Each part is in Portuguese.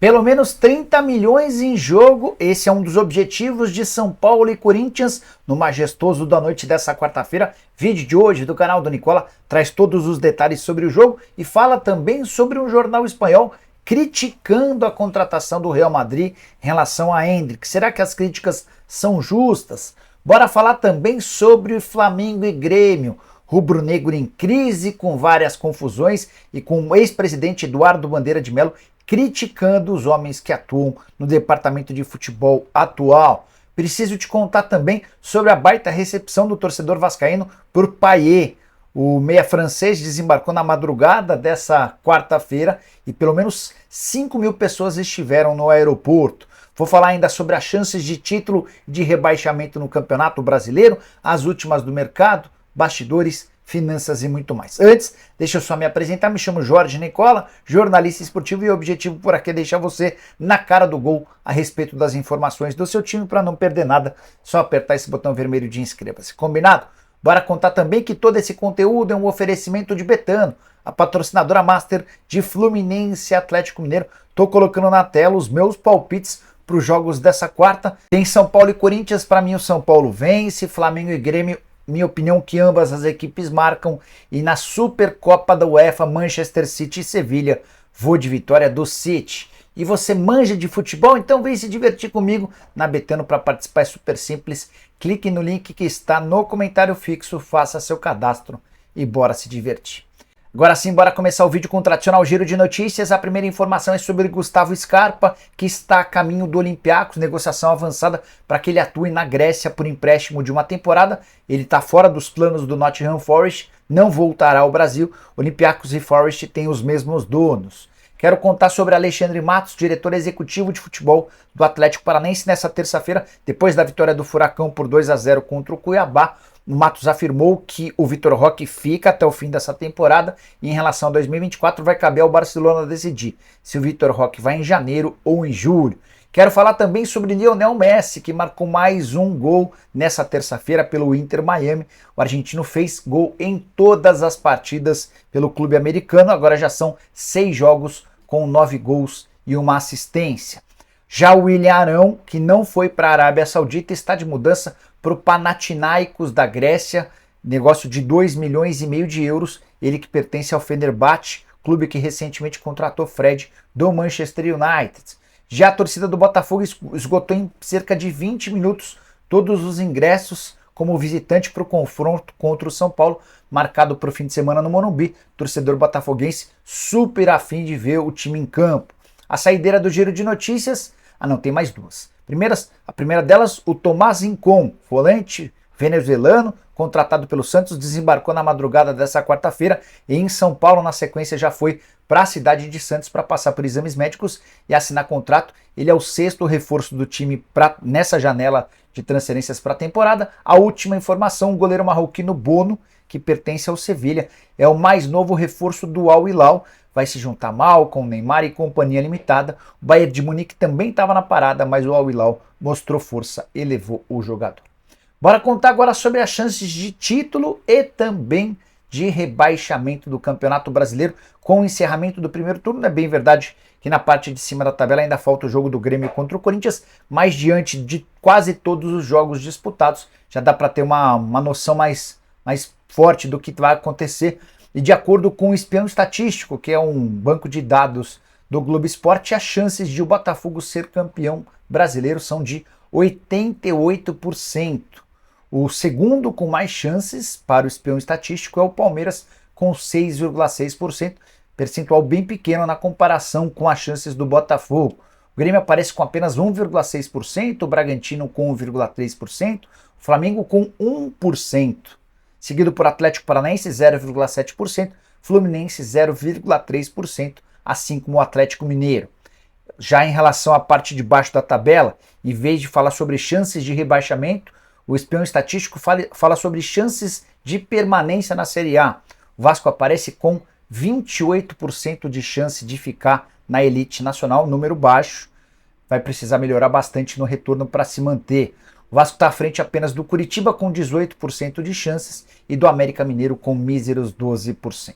Pelo menos 30 milhões em jogo, esse é um dos objetivos de São Paulo e Corinthians no majestoso da noite dessa quarta-feira. Vídeo de hoje do canal do Nicola traz todos os detalhes sobre o jogo e fala também sobre um jornal espanhol criticando a contratação do Real Madrid em relação a Endrick. Será que as críticas são justas? Bora falar também sobre Flamengo e Grêmio. Rubro-negro em crise, com várias confusões e com o ex-presidente Eduardo Bandeira de Melo criticando os homens que atuam no departamento de futebol atual. Preciso te contar também sobre a baita recepção do torcedor vascaíno por Payet. O meia francês desembarcou na madrugada dessa quarta-feira e pelo menos 5 mil pessoas estiveram no aeroporto. Vou falar ainda sobre as chances de título e de rebaixamento no Campeonato Brasileiro, as últimas do mercado, bastidores, finanças e muito mais. Antes, deixa eu só me apresentar, me chamo Jorge Nicola, jornalista esportivo, e o objetivo por aqui é deixar você na cara do gol a respeito das informações do seu time para não perder nada, só apertar esse botão vermelho de inscreva-se. Combinado? Bora contar também que todo esse conteúdo é um oferecimento de Betano, a patrocinadora master de Fluminense e Atlético Mineiro. Tô colocando na tela os meus palpites para os jogos dessa quarta. Tem São Paulo e Corinthians, para mim o São Paulo vence, Flamengo e Grêmio, minha opinião que ambas as equipes marcam, e na Supercopa da UEFA, Manchester City e Sevilha, vou de vitória do City. E você manja de futebol? Então vem se divertir comigo na Betano. Para participar é super simples, clique no link que está no comentário fixo, faça seu cadastro e bora se divertir. Agora sim, bora começar o vídeo com o tradicional giro de notícias. A primeira informação é sobre Gustavo Scarpa, que está a caminho do Olympiacos, negociação avançada para que ele atue na Grécia por empréstimo de uma temporada. Ele está fora dos planos do Nottingham Forest, não voltará ao Brasil. Olympiacos e Forest têm os mesmos donos. Quero contar sobre Alexandre Matos, diretor executivo de futebol do Atlético Paranaense. Nessa terça-feira, depois da vitória do Furacão por 2-0 contra o Cuiabá, o Matos afirmou que o Vitor Roque fica até o fim dessa temporada e em relação a 2024 vai caber ao Barcelona decidir se o Vitor Roque vai em janeiro ou em julho. Quero falar também sobre Lionel Messi, que marcou mais um gol nessa terça-feira pelo Inter Miami. O argentino fez gol em todas as partidas pelo clube americano, agora já são 6 jogos com 9 gols e uma assistência. Já o William Arão, que não foi para a Arábia Saudita, está de mudança para o Panathinaikos da Grécia, negócio de 2,5 milhões de euros, ele que pertence ao Fenerbahçe, clube que recentemente contratou Fred do Manchester United. Já a torcida do Botafogo esgotou em cerca de 20 minutos todos os ingressos como visitante para o confronto contra o São Paulo, marcado para o fim de semana no Morumbi. Torcedor botafoguense super afim de ver o time em campo. A saideira do giro de notícias, não, tem mais duas. A primeira delas, o Tomás Rincon, volante venezuelano, contratado pelo Santos, desembarcou na madrugada dessa quarta-feira e em São Paulo, na sequência, já foi para a cidade de Santos para passar por exames médicos e assinar contrato. Ele é o 6º reforço do time nessa janela de transferências para a temporada. A última informação, o goleiro marroquino Bono, que pertence ao Sevilha, é o mais novo reforço do Al Hilal, vai se juntar mal com Neymar e companhia limitada. O Bayern de Munique também estava na parada, mas o Al Hilal mostrou força e levou o jogador. Bora contar agora sobre as chances de título e também de rebaixamento do Campeonato Brasileiro com o encerramento do primeiro turno. É bem verdade que na parte de cima da tabela ainda falta o jogo do Grêmio contra o Corinthians, mas diante de quase todos os jogos disputados já dá para ter uma noção mais forte do que vai acontecer. E de acordo com o Espião Estatístico, que é um banco de dados do Globo Esporte, as chances de o Botafogo ser campeão brasileiro são de 88%. O segundo com mais chances para o Espião Estatístico é o Palmeiras, com 6,6%, percentual bem pequeno na comparação com as chances do Botafogo. O Grêmio aparece com apenas 1,6%, o Bragantino com 1,3%, o Flamengo com 1%. Seguido por Atlético Paranaense, 0,7%, Fluminense, 0,3%, assim como o Atlético Mineiro. Já em relação à parte de baixo da tabela, em vez de falar sobre chances de rebaixamento, o Espião Estatístico fala sobre chances de permanência na Série A. O Vasco aparece com 28% de chance de ficar na elite nacional, número baixo. Vai precisar melhorar bastante no retorno para se manter. O Vasco está à frente apenas do Curitiba com 18% de chances e do América Mineiro com míseros 12%.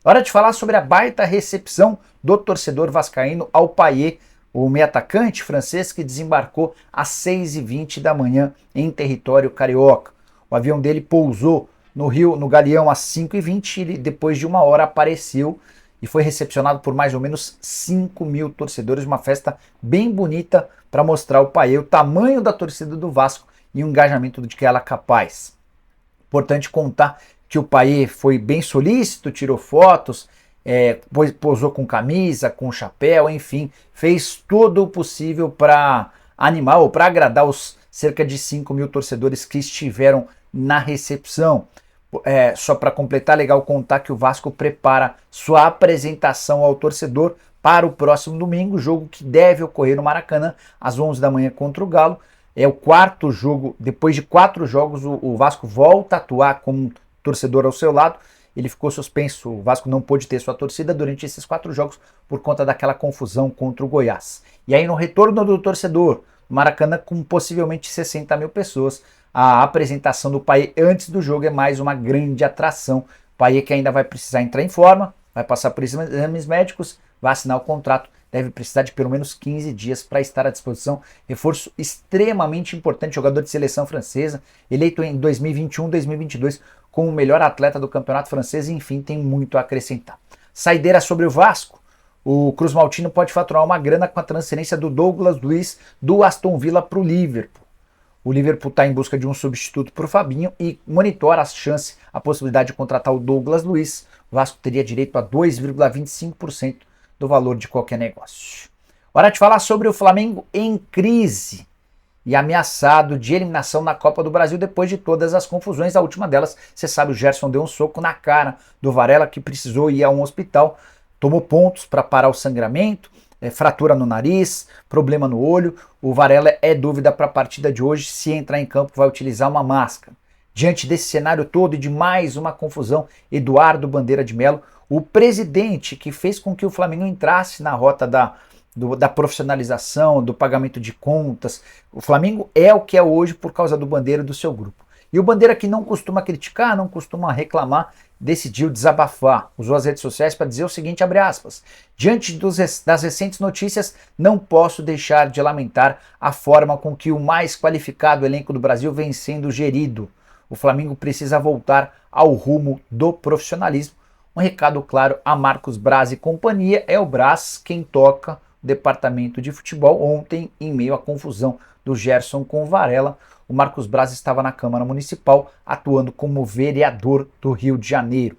Hora de falar sobre a baita recepção do torcedor vascaíno ao Payet. o meio atacante francês que desembarcou às 6h20 da manhã em território carioca. O avião dele pousou no Galeão às 5h20 e depois de uma hora apareceu e foi recepcionado por mais ou menos 5 mil torcedores, uma festa bem bonita para mostrar ao Payet o tamanho da torcida do Vasco e o engajamento de que ela é capaz. Importante contar que o Payet foi bem solícito, tirou fotos, posou com camisa, com chapéu, enfim, fez todo o possível para animar ou para agradar os cerca de 5 mil torcedores que estiveram na recepção. Só para completar, legal contar que o Vasco prepara sua apresentação ao torcedor para o próximo domingo, jogo que deve ocorrer no Maracanã às 11 da manhã contra o Galo. É o quarto jogo, depois de 4 jogos o Vasco volta a atuar com um torcedor ao seu lado. Ele ficou suspenso, o Vasco não pôde ter sua torcida durante esses 4 jogos por conta daquela confusão contra o Goiás. E aí no retorno do torcedor, Maracanã com possivelmente 60 mil pessoas, a apresentação do Payet antes do jogo é mais uma grande atração. Payet que ainda vai precisar entrar em forma, vai passar por exames médicos, vai assinar o contrato, deve precisar de pelo menos 15 dias para estar à disposição. Reforço extremamente importante, jogador de seleção francesa, eleito em 2021, 2022 como o melhor atleta do campeonato francês, e enfim, tem muito a acrescentar. Saideira sobre o Vasco. O Cruz Maltino pode faturar uma grana com a transferência do Douglas Luiz do Aston Villa para o Liverpool. O Liverpool está em busca de um substituto para o Fabinho e monitora as chances, a possibilidade de contratar o Douglas Luiz. O Vasco teria direito a 2,25% do valor de qualquer negócio. Hora de falar sobre o Flamengo em crise e ameaçado de eliminação na Copa do Brasil depois de todas as confusões. A última delas, você sabe, o Gerson deu um soco na cara do Varela, que precisou ir a um hospital, tomou pontos para parar o sangramento, fratura no nariz, problema no olho. O Varela é dúvida para a partida de hoje, se entrar em campo vai utilizar uma máscara. Diante desse cenário todo e de mais uma confusão, Eduardo Bandeira de Melo, o presidente que fez com que o Flamengo entrasse na rota da profissionalização, do pagamento de contas. O Flamengo é o que é hoje por causa do Bandeira e do seu grupo. E o Bandeira, que não costuma criticar, não costuma reclamar, decidiu desabafar. Usou as redes sociais para dizer o seguinte, abre aspas, diante das recentes notícias, não posso deixar de lamentar a forma com que o mais qualificado elenco do Brasil vem sendo gerido. O Flamengo precisa voltar ao rumo do profissionalismo. Um recado claro a Marcos Braz e companhia, é o Braz quem toca o departamento de futebol. Ontem, em meio à confusão do Gerson com o Varela, o Marcos Braz estava na Câmara Municipal atuando como vereador do Rio de Janeiro.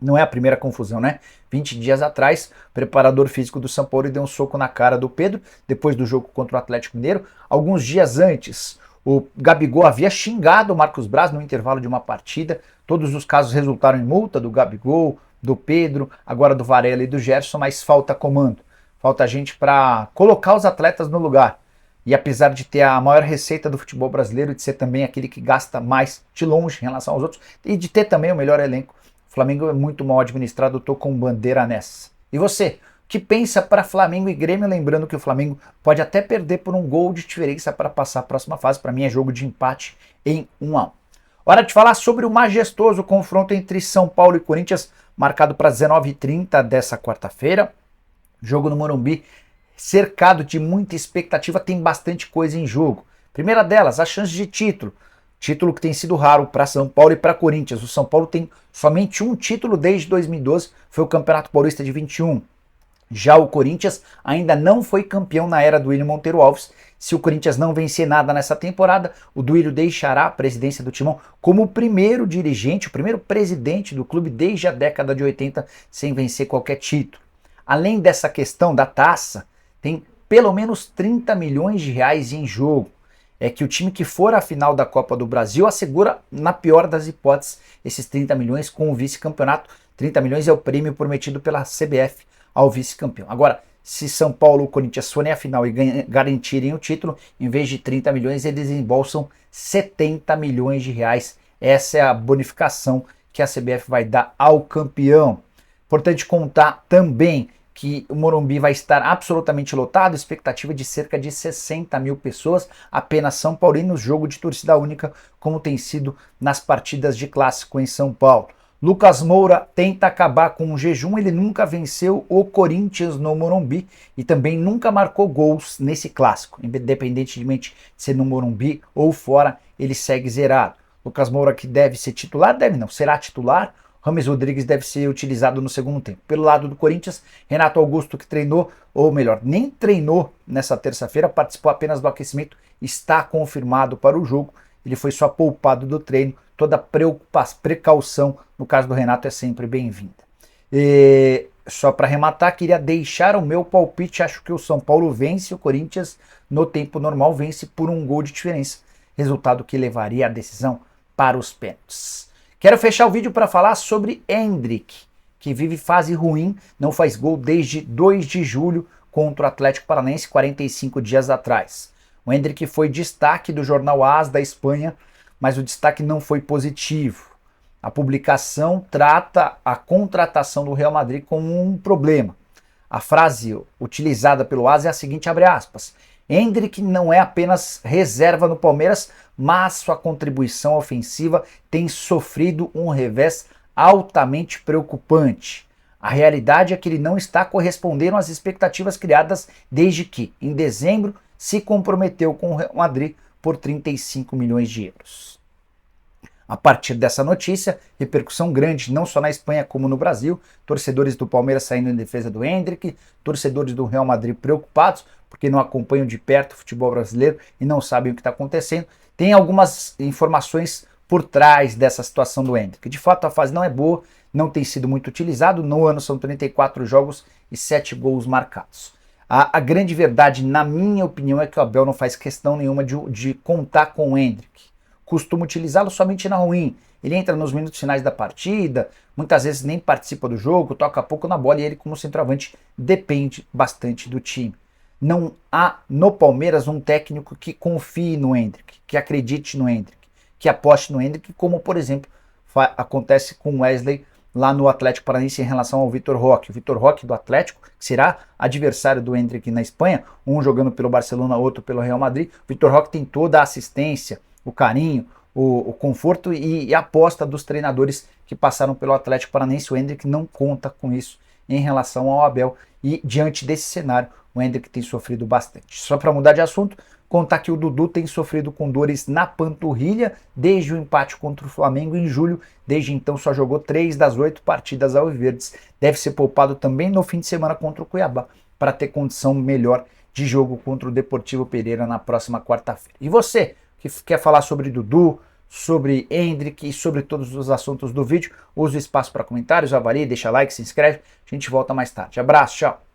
Não é a primeira confusão, né? 20 dias atrás, o preparador físico do São Paulo deu um soco na cara do Pedro, depois do jogo contra o Atlético Mineiro. Alguns dias antes, o Gabigol havia xingado o Marcos Braz no intervalo de uma partida. Todos os casos resultaram em multa do Gabigol, do Pedro, agora do Varela e do Gerson, mas falta comando. Falta gente para colocar os atletas no lugar. E apesar de ter a maior receita do futebol brasileiro, de ser também aquele que gasta mais de longe em relação aos outros, e de ter também o melhor elenco, o Flamengo é muito mal administrado, eu tô com Bandeira nessa. E você, o que pensa para Flamengo e Grêmio? Lembrando que o Flamengo pode até perder por um gol de diferença para passar a próxima fase. Para mim é jogo de empate em 1-1. Hora de falar sobre o majestoso confronto entre São Paulo e Corinthians, marcado para 19h30 dessa quarta-feira. Jogo no Morumbi, cercado de muita expectativa, tem bastante coisa em jogo. Primeira delas, a chance de título. Título que tem sido raro para São Paulo e para Corinthians. O São Paulo tem somente um título desde 2012, foi o Campeonato Paulista de 21. Já o Corinthians ainda não foi campeão na era do Duílio Monteiro Alves. Se o Corinthians não vencer nada nessa temporada, o Duílio deixará a presidência do Timão como o primeiro dirigente, o primeiro presidente do clube desde a década de 80 sem vencer qualquer título. Além dessa questão da taça, tem pelo menos 30 milhões de reais em jogo. É que o time que for à final da Copa do Brasil assegura, na pior das hipóteses, esses 30 milhões com o vice-campeonato. 30 milhões é o prêmio prometido pela CBF ao vice-campeão. Agora, se São Paulo ou Corinthians forem à final e garantirem o título, em vez de 30 milhões, eles desembolsam 70 milhões de reais. Essa é a bonificação que a CBF vai dar ao campeão. Importante contar também que o Morumbi vai estar absolutamente lotado, expectativa de cerca de 60 mil pessoas, apenas São Paulinos, jogo de torcida única, como tem sido nas partidas de clássico em São Paulo. Lucas Moura tenta acabar com o jejum, ele nunca venceu o Corinthians no Morumbi e também nunca marcou gols nesse clássico. Independentemente de ser no Morumbi ou fora, ele segue zerado. Lucas Moura, que deve ser titular, deve não, será titular. Rames Rodrigues deve ser utilizado no segundo tempo. Pelo lado do Corinthians, Renato Augusto, que treinou, ou melhor, nem treinou nessa terça-feira, participou apenas do aquecimento, está confirmado para o jogo. Ele foi só poupado do treino. Toda precaução, no caso do Renato, é sempre bem-vinda. Só para arrematar, queria deixar o meu palpite. Acho que o São Paulo vence o Corinthians no tempo normal, vence por 1 gol de diferença. Resultado que levaria a decisão para os pênaltis. Quero fechar o vídeo para falar sobre Endrick, que vive fase ruim, não faz gol desde 2 de julho contra o Atlético Paranaense, 45 dias atrás. O Endrick foi destaque do jornal AS da Espanha, mas o destaque não foi positivo. A publicação trata a contratação do Real Madrid como um problema. A frase utilizada pelo AS é a seguinte, abre aspas, Endrick não é apenas reserva no Palmeiras, mas sua contribuição ofensiva tem sofrido um revés altamente preocupante. A realidade é que ele não está correspondendo às expectativas criadas desde que, em dezembro, se comprometeu com o Real Madrid por 35 milhões de euros. A partir dessa notícia, repercussão grande não só na Espanha como no Brasil, torcedores do Palmeiras saindo em defesa do Endrick, torcedores do Real Madrid preocupados porque não acompanham de perto o futebol brasileiro e não sabem o que está acontecendo. Tem algumas informações por trás dessa situação do Endrick. De fato, a fase não é boa, não tem sido muito utilizado, no ano são 34 jogos e 7 gols marcados. A grande verdade, na minha opinião, é que o Abel não faz questão nenhuma de contar com o Endrick. Costuma utilizá-lo somente na ruim. Ele entra nos minutos finais da partida, muitas vezes nem participa do jogo, toca pouco na bola e ele, como centroavante, depende bastante do time. Não há no Palmeiras um técnico que confie no Endrick, que acredite no Endrick, que aposte no Endrick, como, por exemplo, acontece com o Wesley lá no Atlético Paranaense em relação ao Vitor Roque. O Vitor Roque do Atlético, que será adversário do Endrick na Espanha, um jogando pelo Barcelona, outro pelo Real Madrid. O Vitor Roque tem toda a assistência, o carinho, o conforto e a aposta dos treinadores que passaram pelo Atlético Paranaense. O Endrick não conta com isso em relação ao Abel e diante desse cenário o Endrick tem sofrido bastante. Só para mudar de assunto, contar que o Dudu tem sofrido com dores na panturrilha desde o empate contra o Flamengo em julho. Desde então só jogou 3 das 8 partidas alviverdes. Deve ser poupado também no fim de semana contra o Cuiabá para ter condição melhor de jogo contra o Deportivo Pereira na próxima quarta-feira. E você, que quer falar sobre Dudu, sobre Endrick e sobre todos os assuntos do vídeo, use o espaço para comentários, avalie, deixa like, se inscreve. A gente volta mais tarde. Abraço, tchau!